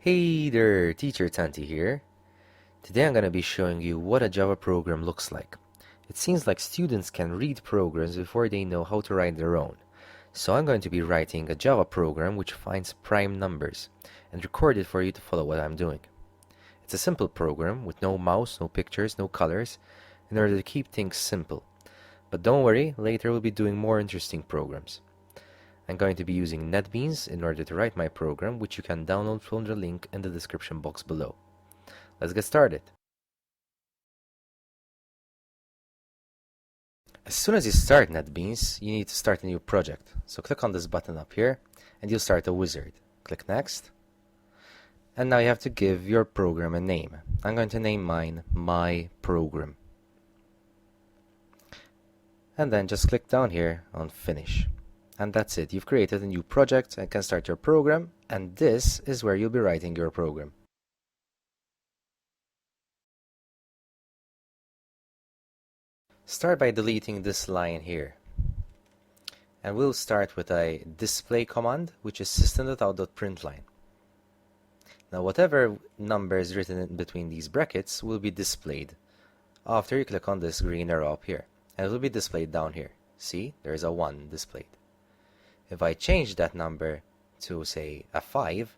Hey there, Teacher Tanti here. Today I'm going to be showing you what a Java program looks like. It seems like students can read programs before they know how to write their own. So I'm going to be writing a Java program which finds prime numbers and record it for you to follow what I'm doing. It's a simple program with no mouse, no pictures, no colors, in order to keep things simple. But don't worry, later we'll be doing more interesting programs. I'm going to be using Netbeans in order to write my program, which you can download from the link in the description box below. Let's get started. As soon as you start Netbeans, you need to start a new project. So click on this button up here, and you'll start a wizard. Click Next. And now you have to give your program a name. I'm going to name mine My Program. And then just click down here on Finish. And that's it. You've created a new project and can start your program, and this is where you'll be writing your program. Start by deleting this line here. And we'll start with a display command, which is system.out.println. Now whatever number is written in between these brackets will be displayed after you click on this green arrow up here. And it will be displayed down here. See, there's a 1 displayed. If I change that number to, say, a 5,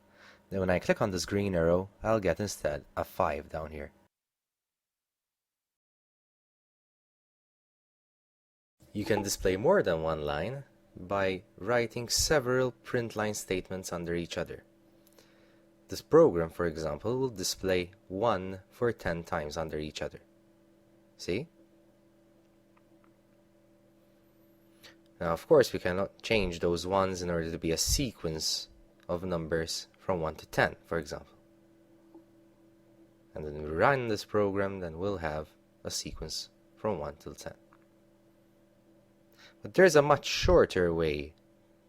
then when I click on this green arrow, I'll get instead a 5 down here. You can display more than one line by writing several print line statements under each other. This program, for example, will display 1 for 10 times under each other. See? Now, of course, we cannot change those ones in order to be a sequence of numbers from 1 to 10, for example. And when we run this program, then we'll have a sequence from 1 till 10. But there's a much shorter way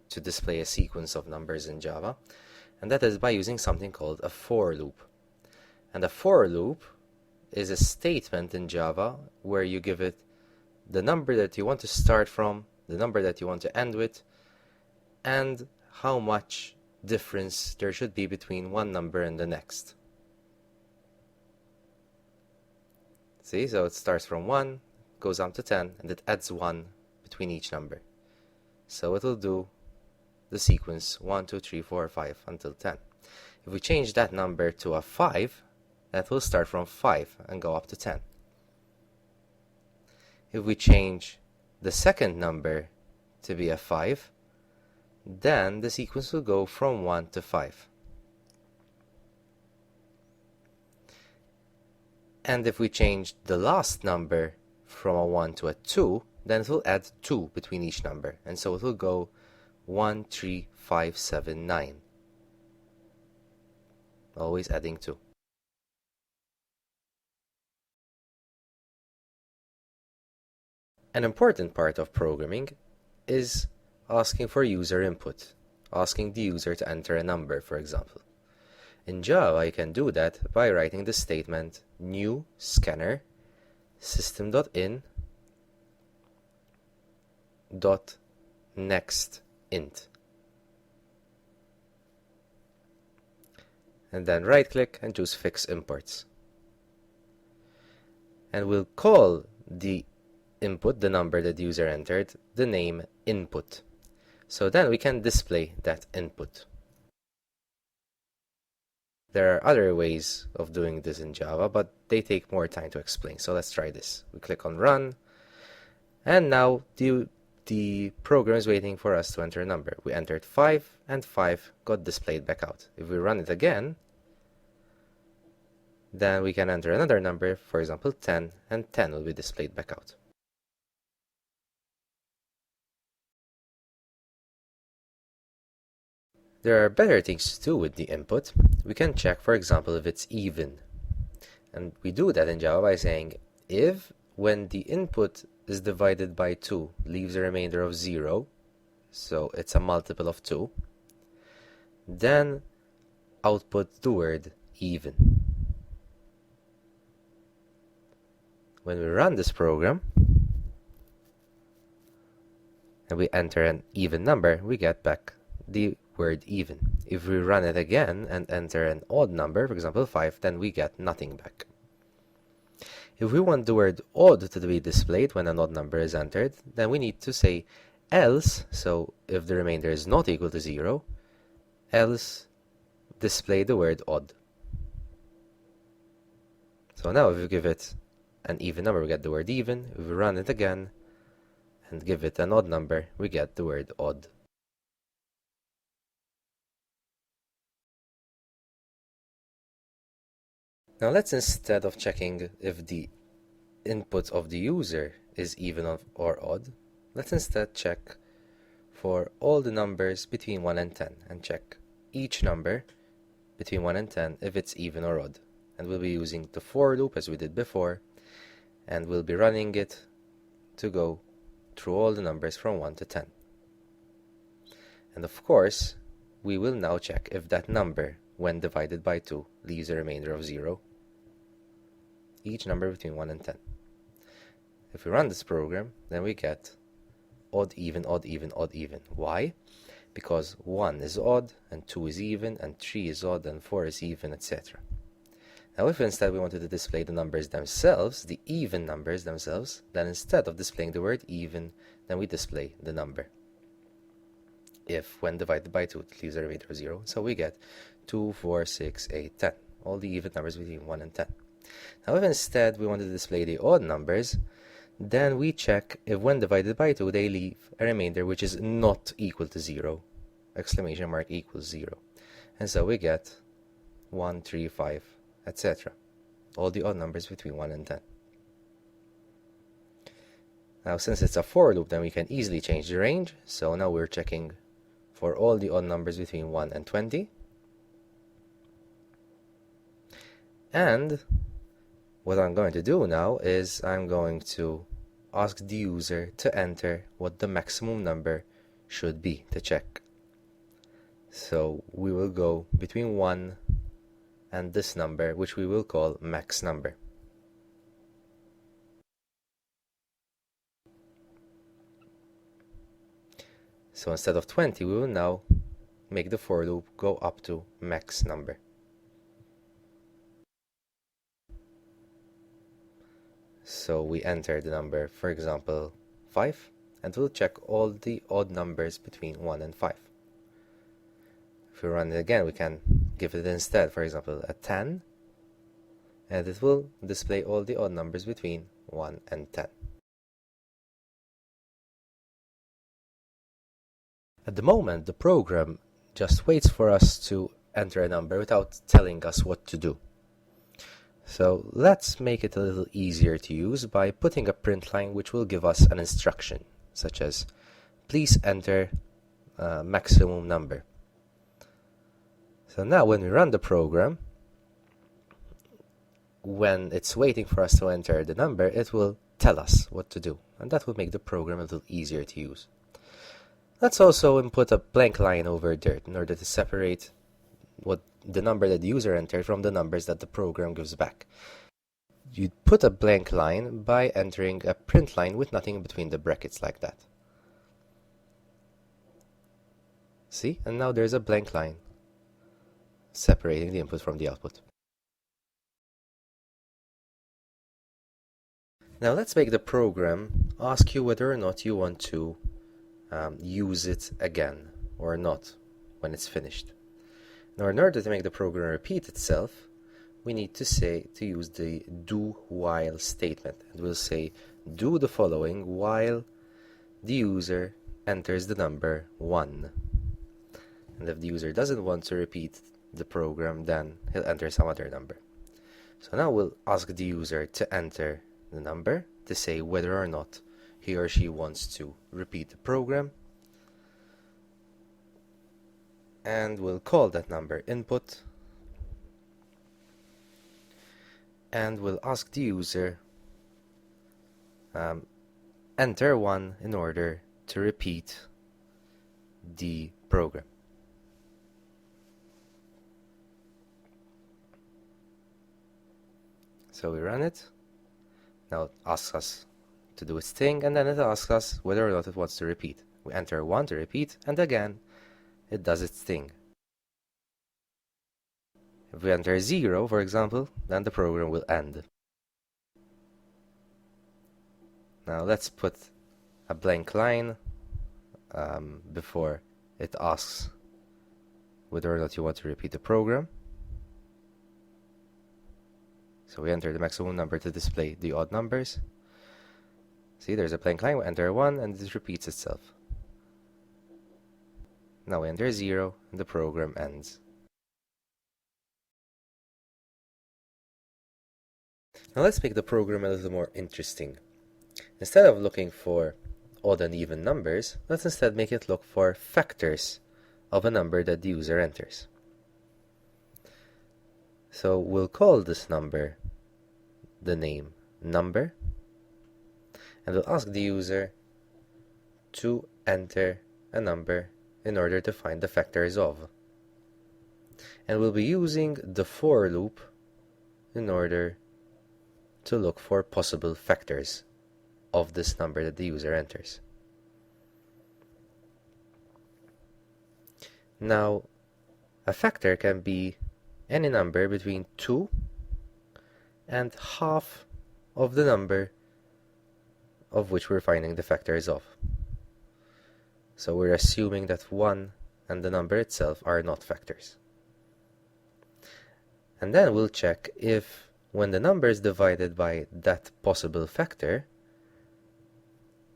to display a sequence of numbers in Java, and that is by using something called a for loop. And a for loop is a statement in Java where you give it the number that you want to start from, the number that you want to end with, and how much difference there should be between one number and the next. See, so it starts from 1, goes on to 10, and it adds 1 between each number. So it will do the sequence 1, 2, 3, 4, 5 until 10. If we change that number to a 5, that will start from 5 and go up to 10. If we change the second number to be a 5, then the sequence will go from 1 to 5. And if we change the last number from a 1 to a 2, then it will add 2 between each number, and so it will go 1, 3, 5, 7, 9. Always adding 2. An important part of programming is asking for user input, asking the user to enter a number, for example. In Java, you can do that by writing the statement new scanner system.in .next int, and then right click and choose fix imports, and we'll call the input, the number that the user entered, the name input. So then we can display that input. There are other ways of doing this in Java, but they take more time to explain. So let's try this. We click on run, and now the program is waiting for us to enter a number. We entered 5, and 5 got displayed back out. If we run it again, then we can enter another number, for example 10, and 10 will be displayed back out. There are better things to do with the input. We can check, for example, if it's even. And we do that in Java by saying if when the input is divided by 2 leaves a remainder of 0, so it's a multiple of 2, then output the word even. When we run this program and we enter an even number, we get back the word even. If we run it again and enter an odd number, for example 5, then we get nothing back. If we want the word odd to be displayed when an odd number is entered, then we need to say else, so if the remainder is not equal to 0, else display the word odd. So now if we give it an even number, we get the word even. If we run it again and give it an odd number, we get the word odd. Now let's, instead of checking if the input of the user is even or odd, let's instead check for all the numbers between 1 and 10 and check each number between 1 and 10 if it's even or odd. And we'll be using the for loop as we did before, and we'll be running it to go through all the numbers from 1 to 10. And of course, we will now check if that number, when divided by 2, leaves a remainder of 0. Each number between 1 and 10. If we run this program, then we get odd, even, odd, even, odd, even. Why? Because 1 is odd, and 2 is even, and 3 is odd, and 4 is even, etc. Now if instead we wanted to display the numbers themselves, the even numbers themselves, then instead of displaying the word even, then we display the number. If when divided by 2 it leaves a remainder of 0, so we get 2, 4, 6, 8, 10. All the even numbers between 1 and 10. Now if instead we wanted to display the odd numbers, then we check if when divided by 2 they leave a remainder which is not equal to 0. Exclamation mark equals 0. And so we get 1, 3, 5, etc. All the odd numbers between 1 and 10. Now since it's a for loop, then we can easily change the range. So now we're checking for all the odd numbers between 1 and 20. And what I'm going to do now is I'm going to ask the user to enter what the maximum number should be to check. So we will go between 1 and this number, which we will call max number. So instead of 20, we will now make the for loop go up to max number. So we enter the number, for example, 5, and we'll check all the odd numbers between 1 and 5. If we run it again, we can give it instead, for example, a 10, and it will display all the odd numbers between 1 and 10. At the moment, the program just waits for us to enter a number without telling us what to do. So let's make it a little easier to use by putting a print line which will give us an instruction, such as please enter maximum number. So now when we run the program, when it's waiting for us to enter the number, it will tell us what to do, and that will make the program a little easier to use. Let's also input a blank line over there in order to separate what the number that the user entered from the numbers that the program gives back. You'd put a blank line by entering a print line with nothing in between the brackets like that. See? And now there's a blank line separating the input from the output. Now let's make the program ask you whether or not you want to use it again or not when it's finished. Now in order to make the program repeat itself, we need to use the do while statement, and we'll say do the following while the user enters the number 1. And if the user doesn't want to repeat the program, then he'll enter some other number. So now we'll ask the user to enter the number to say whether or not he or she wants to repeat the program, and we'll call that number input, and we'll ask the user enter 1 in order to repeat the program. So we run it. Now it asks us to do its thing, and then it asks us whether or not it wants to repeat. We enter 1 to repeat, and again it does its thing. If we enter 0, for example, then the program will end. Now let's put a blank line before it asks whether or not you want to repeat the program. So we enter the maximum number to display the odd numbers. See, there's a blank line, we enter 1 and it repeats itself. Now we enter 0 and the program ends. Now let's make the program a little more interesting. Instead of looking for odd and even numbers, let's instead make it look for factors of a number that the user enters. So we'll call this number the name number, and we'll ask the user to enter a number in order to find the factors of. And we'll be using the for loop in order to look for possible factors of this number that the user enters. Now, a factor can be any number between 2 and half of the number of which we're finding the factors of. So we're assuming that 1 and the number itself are not factors. And then we'll check if when the number is divided by that possible factor,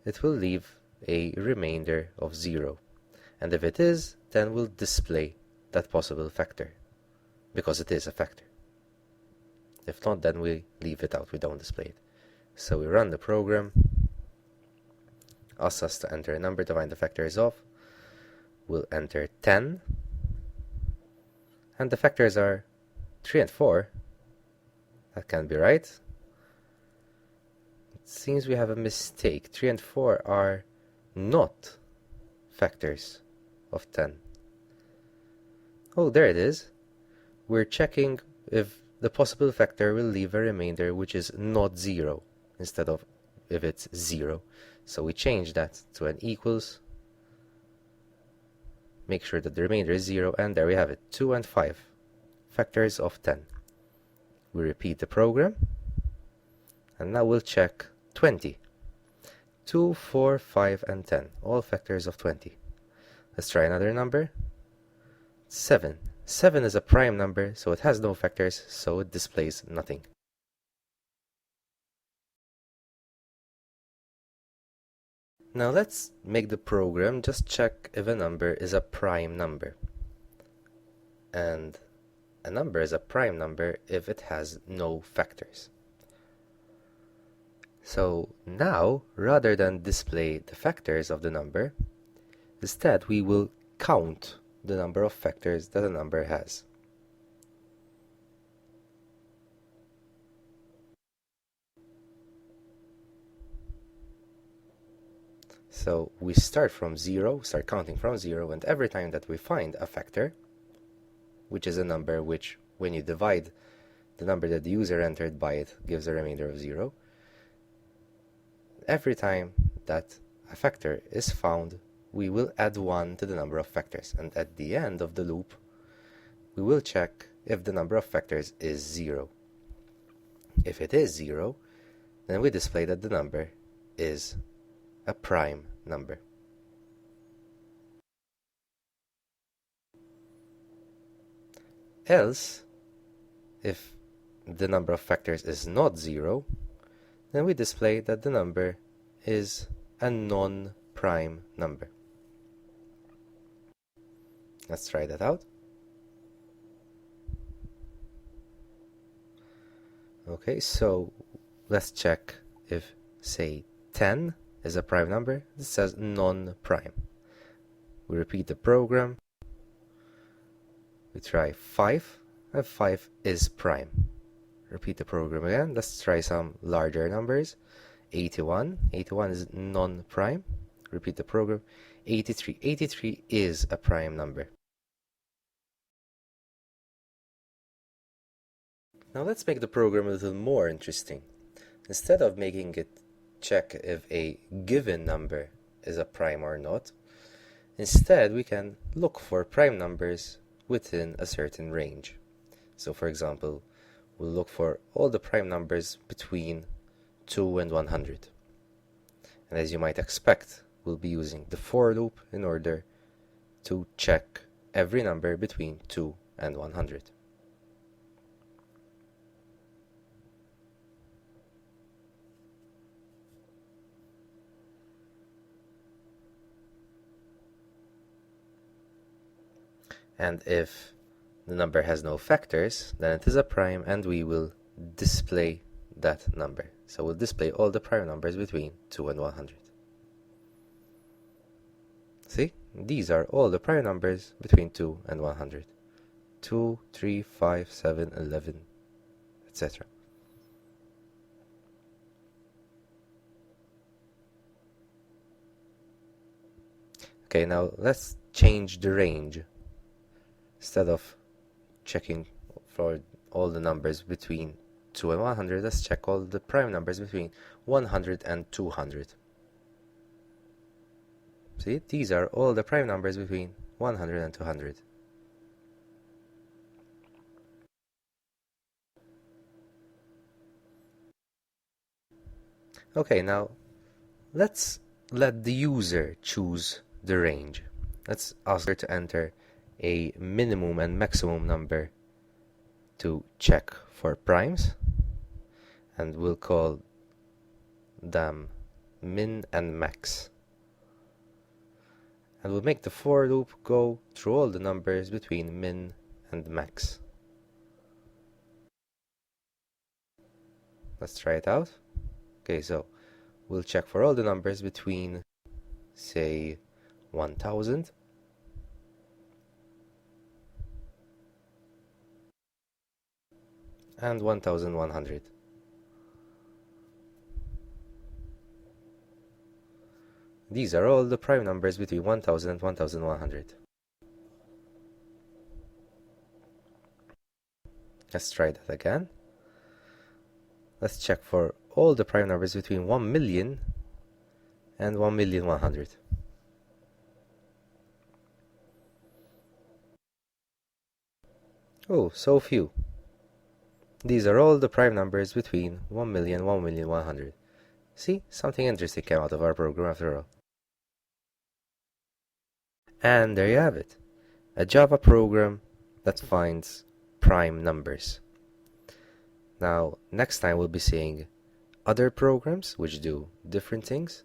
it will leave a remainder of 0. And if it is, then we'll display that possible factor, because it is a factor. If not, then we leave it out, we don't display it. So we run the program, asks us to enter a number to find the factors of. We'll enter 10, and the factors are 3 and 4. That can't be right. It seems we have a mistake. 3 and 4 are not factors of 10. Oh, there it is. We're checking if the possible factor will leave a remainder which is not 0 instead of if it's 0. So we change that to an equals. Make sure that the remainder is 0, and there we have it. 2 and 5, factors of 10. We repeat the program, and now we'll check 20. 2, 4, 5, and 10, all factors of 20. Let's try another number. 7. 7 is a prime number, so it has no factors, so it displays nothing. Now let's make the program just check if a number is a prime number. And a number is a prime number if it has no factors. So now, rather than display the factors of the number, instead we will count the number of factors that a number has. So we start from 0, start counting from 0, and every time that we find a factor, which is a number which, when you divide the number that the user entered by it, gives a remainder of 0. Every time that a factor is found, we will add 1 to the number of factors. And at the end of the loop, we will check if the number of factors is 0. If it is 0, then we display that the number is a prime number. Else, if the number of factors is not 0, then we display that the number is a non-prime number. Let's try that out. Okay, so let's check if, say, 10 is a prime number. This says non-prime. We repeat the program. We try 5, and 5 is prime. Repeat the program again. Let's try some larger numbers. 81. 81 is non-prime. Repeat the program. 83. 83 is a prime number. Now let's make the program a little more interesting. Instead of making it check if a given number is a prime or not, Instead, we can look for prime numbers within a certain range. So for example, we'll look for all the prime numbers between 2 and 100. And as you might expect, we'll be using the for loop in order to check every number between 2 and 100. And if the number has no factors, then it is a prime, and we will display that number. So we'll display all the prime numbers between 2 and 100. See? These are all the prime numbers between 2 and 100. 2, 3, 5, 7, 11, etc. Okay, now let's change the range. Instead of checking for all the numbers between 2 and 100, let's check all the prime numbers between 100 and 200. See, these are all the prime numbers between 100 and 200. Okay, now let's let the user choose the range. Let's ask her to enter a minimum and maximum number to check for primes, and we'll call them min and max. And we'll make the for loop go through all the numbers between min and max. Let's try it out. Okay, so we'll check for all the numbers between, say, 1000 and 1100. These are all the prime numbers between 1000 and 1100. Let's try that again. Let's check for all the prime numbers between 1 million and 1,100,000. Oh, so few. These are all the prime numbers between 1 million and 1,100,000. See, something interesting came out of our program after all. And there you have it, a Java program that finds prime numbers. Now, next time we'll be seeing other programs which do different things.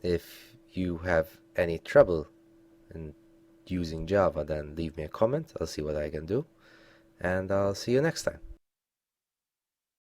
If you have any trouble in using Java, then leave me a comment. I'll see what I can do, and I'll see you next time.